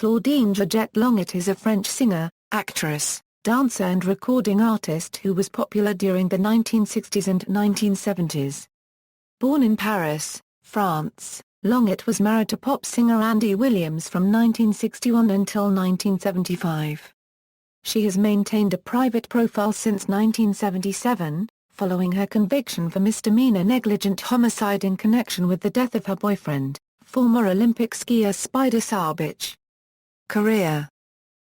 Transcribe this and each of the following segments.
Claudine Georgette Longet is a French singer, actress, dancer and recording artist who was popular during the 1960s and 1970s. Born in Paris, France, Longet was married to pop singer Andy Williams from 1961 until 1975. She has maintained a private profile since 1977, following her conviction for misdemeanor negligent homicide in connection with the death of her boyfriend, former Olympic skier Spider Sabich. Career.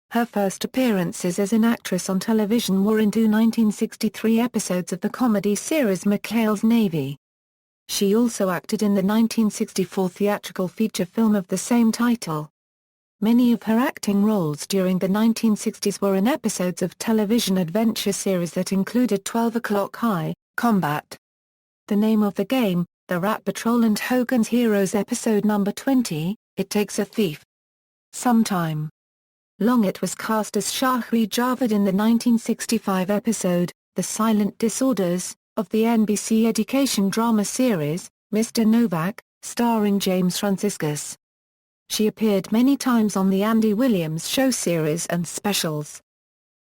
Her first appearances as an actress on television were in two 1963 episodes of the comedy series McHale's Navy. She also acted in the 1964 theatrical feature film of the same title. Many of her acting roles during the 1960s were in episodes of television adventure series that included 12 O'Clock High, Combat, The Name of the Game, The Rat Patrol and Hogan's Heroes episode number 20, It Takes a Thief. Sometime. Longet was cast as Shahri Javed in the 1965 episode, The Silent Disorders, of the NBC education drama series, Mr. Novak, starring James Franciscus. She appeared many times on the Andy Williams Show series and specials.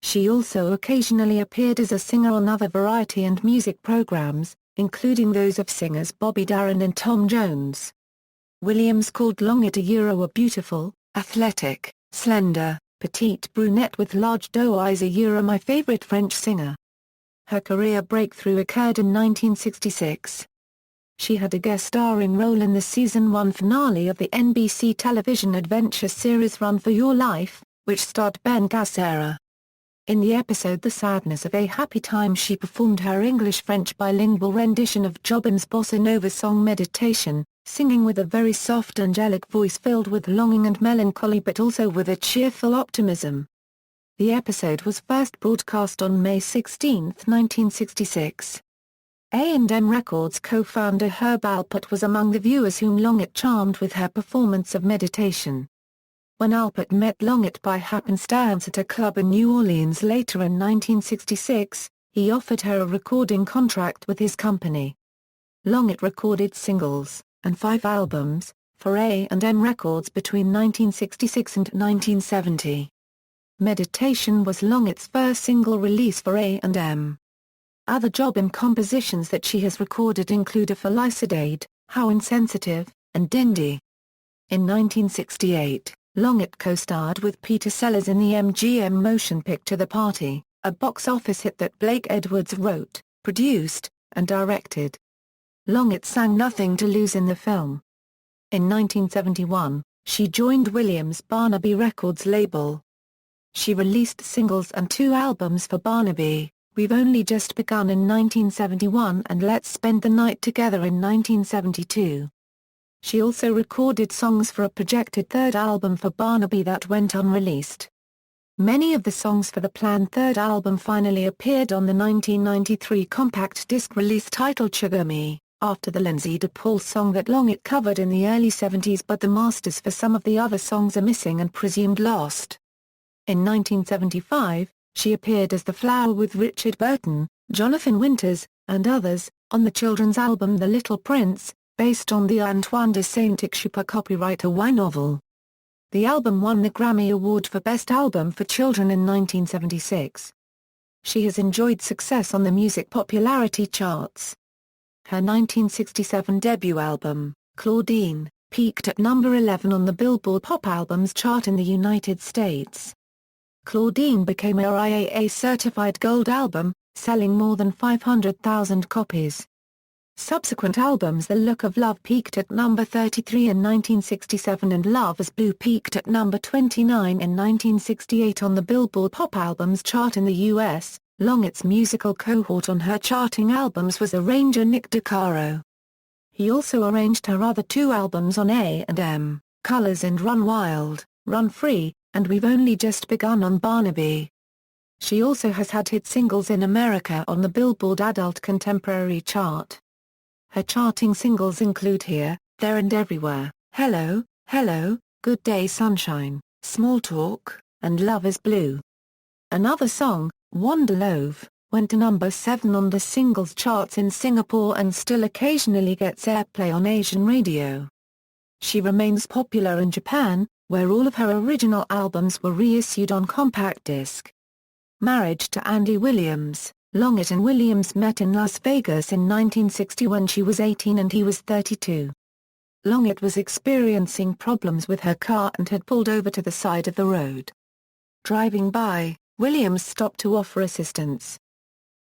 She also occasionally appeared as a singer on other variety and music programs, including those of singers Bobby Darin and Tom Jones. Williams called Longet a beautiful, athletic, slender, petite brunette with large doe eyes my favorite French singer. Her career breakthrough occurred in 1966. She had a guest starring role in the Season 1 finale of the NBC television adventure series Run for Your Life, which starred Ben Gazzara. In the episode The Sadness of a Happy Time she performed her English-French bilingual rendition of Jobim's bossa nova song Meditation, singing with a very soft angelic voice filled with longing and melancholy but also with a cheerful optimism. The episode was first broadcast on May 16, 1966. A&M Records co-founder Herb Alpert was among the viewers whom Longet charmed with her performance of Meditation. When Alpert met Longet by happenstance at a club in New Orleans later in 1966, he offered her a recording contract with his company. Longet recorded singles, and 5 albums, for A&M Records between 1966 and 1970. Meditation was Longet's first single release for A&M. Other Jobim compositions that she has recorded include A Felicidade, How Insensitive, and Dindy. In 1968, Longet co-starred with Peter Sellers in the MGM motion picture The Party, a box office hit that Blake Edwards wrote, produced, and directed. Longet sang Nothing to Lose in the film. In 1971, she joined Williams Barnaby Records label. She released singles and 2 albums for Barnaby, We've Only Just Begun in 1971 and Let's Spend the Night Together in 1972. She also recorded songs for a projected 3rd album for Barnaby that went unreleased. Many of the songs for the planned 3rd album finally appeared on the 1993 compact disc release titled Sugar Me, after the Lindsay DePaul song that Longet covered in the early 70s, but the masters for some of the other songs are missing and presumed lost. In 1975, she appeared as the Flower with Richard Burton, Jonathan Winters, and others, on the children's album The Little Prince, based on the Antoine de Saint-Exupéry copyright Y novel. The album won the Grammy Award for Best Album for Children in 1976. She has enjoyed success on the music popularity charts. Her 1967 debut album, Claudine, peaked at number 11 on the Billboard Pop Albums chart in the United States. Claudine became a RIAA-certified gold album, selling more than 500,000 copies. Subsequent albums The Look of Love peaked at number 33 in 1967 and Love is Blue peaked at number 29 in 1968 on the Billboard Pop Albums chart in the U.S. Longet's musical cohort on her charting albums was arranger Nick DeCaro. He also arranged her other 2 albums on A&M, Colors and Run Wild, Run Free, and We've Only Just Begun on Barnaby. She also has had hit singles in America on the Billboard Adult Contemporary chart. Her charting singles include Here, There and Everywhere, Hello, Hello, Good Day Sunshine, Small Talk, and Love is Blue. Another song, Wanderlove, went to number 7 on the singles charts in Singapore and still occasionally gets airplay on Asian radio. She remains popular in Japan, where all of her original albums were reissued on compact disc. Marriage to Andy Williams. Longet and Williams met in Las Vegas in 1960 when she was 18 and he was 32. Longet was experiencing problems with her car and had pulled over to the side of the road. Driving by, Williams stopped to offer assistance.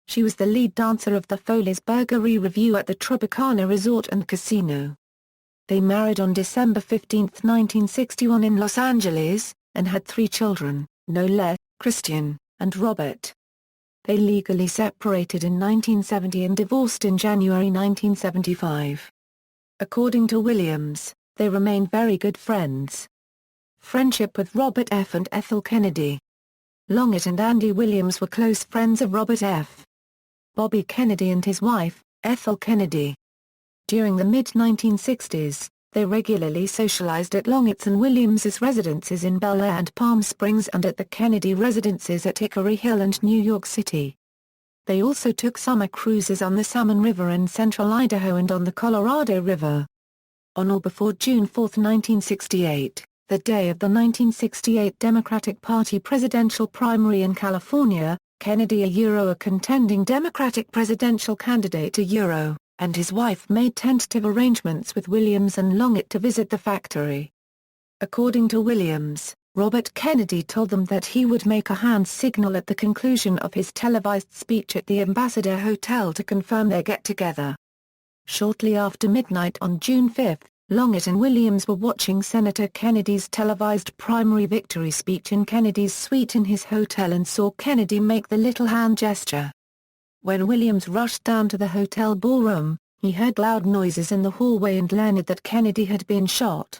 She was the lead dancer of the Foley's Burgery Revue at the Tropicana Resort and Casino. They married on December 15, 1961 in Los Angeles, and had 3 children, Nola, Christian, and Robert. They legally separated in 1970 and divorced in January 1975. According to Williams, they remained very good friends. Friendship with Robert F. and Ethel Kennedy. Longet and Andy Williams were close friends of Robert F. Bobby Kennedy and his wife, Ethel Kennedy. During the mid-1960s, they regularly socialized at Longet's and Williams's residences in Bel Air and Palm Springs and at the Kennedy residences at Hickory Hill and New York City. They also took summer cruises on the Salmon River in central Idaho and on the Colorado River. On or before June 4, 1968, the day of the 1968 Democratic Party presidential primary in California, Kennedy a contending Democratic presidential candidate and his wife made tentative arrangements with Williams and Longet to visit the factory. According to Williams, Robert Kennedy told them that he would make a hand signal at the conclusion of his televised speech at the Ambassador Hotel to confirm their get-together. Shortly after midnight on June 5, Longet and Williams were watching Senator Kennedy's televised primary victory speech in Kennedy's suite in his hotel and saw Kennedy make the little hand gesture. When Williams rushed down to the hotel ballroom, he heard loud noises in the hallway and learned that Kennedy had been shot.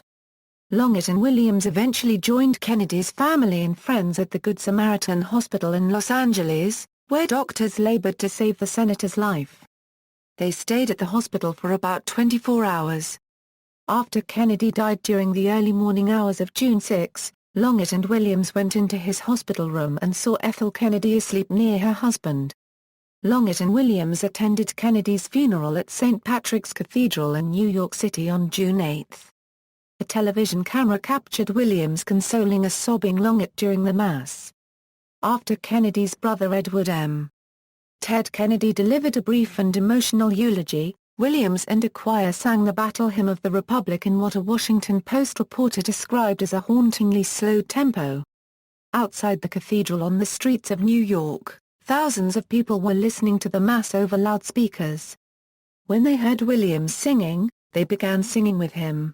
Longet and Williams eventually joined Kennedy's family and friends at the Good Samaritan Hospital in Los Angeles, where doctors labored to save the senator's life. They stayed at the hospital for about 24 hours. After Kennedy died during the early morning hours of June 6, Longet and Williams went into his hospital room and saw Ethel Kennedy asleep near her husband. Longet and Williams attended Kennedy's funeral at St. Patrick's Cathedral in New York City on June 8. A television camera captured Williams consoling a sobbing Longet during the Mass. After Kennedy's brother Edward M. Ted Kennedy delivered a brief and emotional eulogy, Williams and a choir sang the Battle Hymn of the Republic in what a Washington Post reporter described as a hauntingly slow tempo. Outside the cathedral on the streets of New York, thousands of people were listening to the Mass over loudspeakers. When they heard Williams singing, they began singing with him.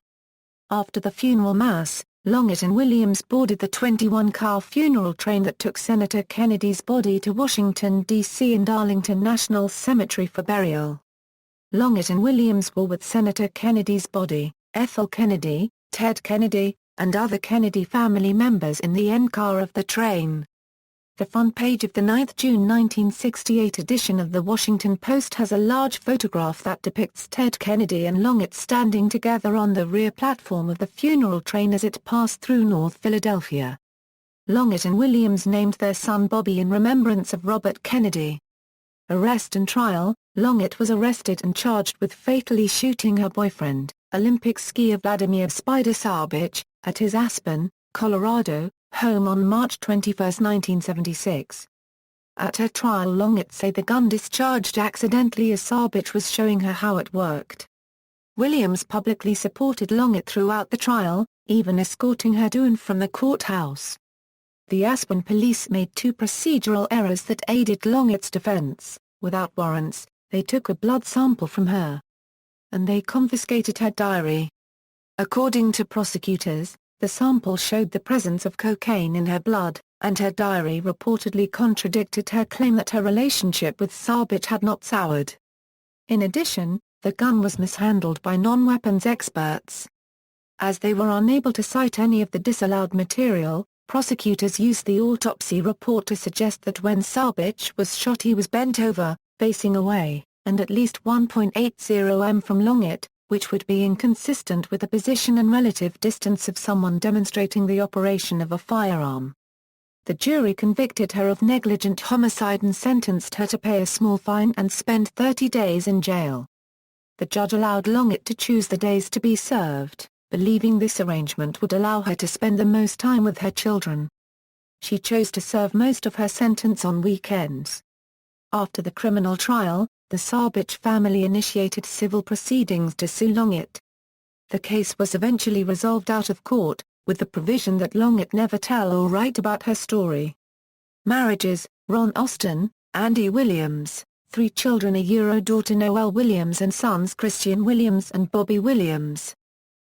After the funeral Mass, Longet and Williams boarded the 21-car funeral train that took Senator Kennedy's body to Washington, D.C. and Arlington National Cemetery for burial. Longet and Williams were with Senator Kennedy's body, Ethel Kennedy, Ted Kennedy, and other Kennedy family members in the end car of the train. The front page of the 9 June 1968 edition of the Washington Post has a large photograph that depicts Ted Kennedy and Longet standing together on the rear platform of the funeral train as it passed through North Philadelphia. Longet and Williams named their son Bobby in remembrance of Robert Kennedy. Arrest and trial. Longet was arrested and charged with fatally shooting her boyfriend, Olympic skier Vladimir Spider Sabich, at his Aspen, Colorado, home on March 21, 1976. At her trial, Longet said the gun discharged accidentally as Sabich was showing her how it worked. Williams publicly supported Longet throughout the trial, even escorting her to and from the courthouse. The Aspen police made 2 procedural errors that aided Longet's defense. Without warrants, they took a blood sample from her. And they confiscated her diary. According to prosecutors, the sample showed the presence of cocaine in her blood, and her diary reportedly contradicted her claim that her relationship with Sabich had not soured. In addition, the gun was mishandled by non-weapons experts. As they were unable to cite any of the disallowed material, prosecutors used the autopsy report to suggest that when Sabich was shot he was bent over, facing away, and at least 1.80 m from Longet, which would be inconsistent with the position and relative distance of someone demonstrating the operation of a firearm. The jury convicted her of negligent homicide and sentenced her to pay a small fine and spend 30 days in jail. The judge allowed Longet to choose the days to be served. believing this arrangement would allow her to spend the most time with her children. She chose to serve most of her sentence on weekends. After the criminal trial, the Sabich family initiated civil proceedings to sue Longet. The case was eventually resolved out of court, with the provision that Longet never tell or write about her story. Marriages: Ron Austin, Andy Williams, 3 children: daughter Noelle Williams and sons Christian Williams and Bobby Williams.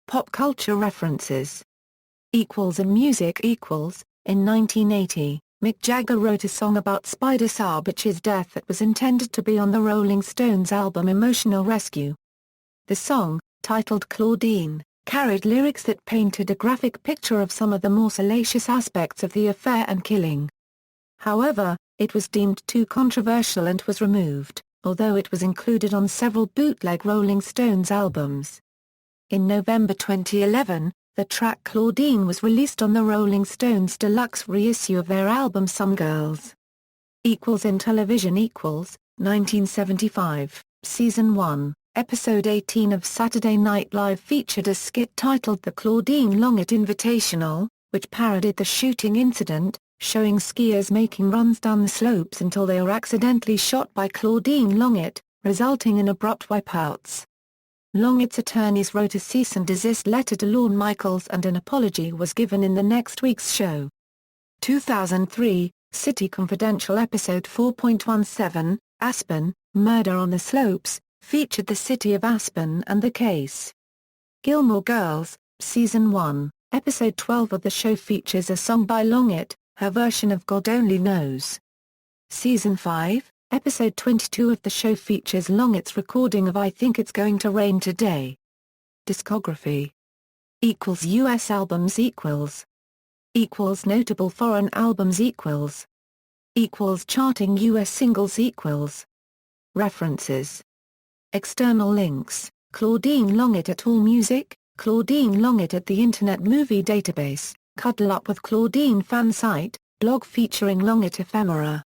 Pop culture references. In music. In 1980, Mick Jagger wrote a song about Spider Sabich's death that was intended to be on the Rolling Stones album Emotional Rescue. The song, titled Claudine, carried lyrics that painted a graphic picture of some of the more salacious aspects of the affair and killing. However, it was deemed too controversial and was removed, although it was included on several bootleg Rolling Stones albums. In November 2011, the track Claudine was released on the Rolling Stones deluxe reissue of their album Some Girls. In television. 1975, Season 1, Episode 18 of Saturday Night Live featured a skit titled The Claudine Longet Invitational, which parodied the shooting incident, showing skiers making runs down the slopes until they were accidentally shot by Claudine Longet, resulting in abrupt wipeouts. Longet's attorneys wrote a cease and desist letter to Lorne Michaels and an apology was given in the next week's show. 2003, City Confidential Episode 4.17, Aspen, Murder on the Slopes, featured the city of Aspen and the case. Gilmore Girls, Season 1, Episode 12 of the show features a song by Longet, her version of God Only Knows. Season 5, Episode 22 of the show features Longet's recording of I Think It's Going to Rain Today. Discography. US albums. Notable foreign albums. Charting US singles. References. External links: Claudine Longet at AllMusic, Claudine Longet at the Internet Movie Database, Cuddle Up with Claudine fan site, blog featuring Longet ephemera.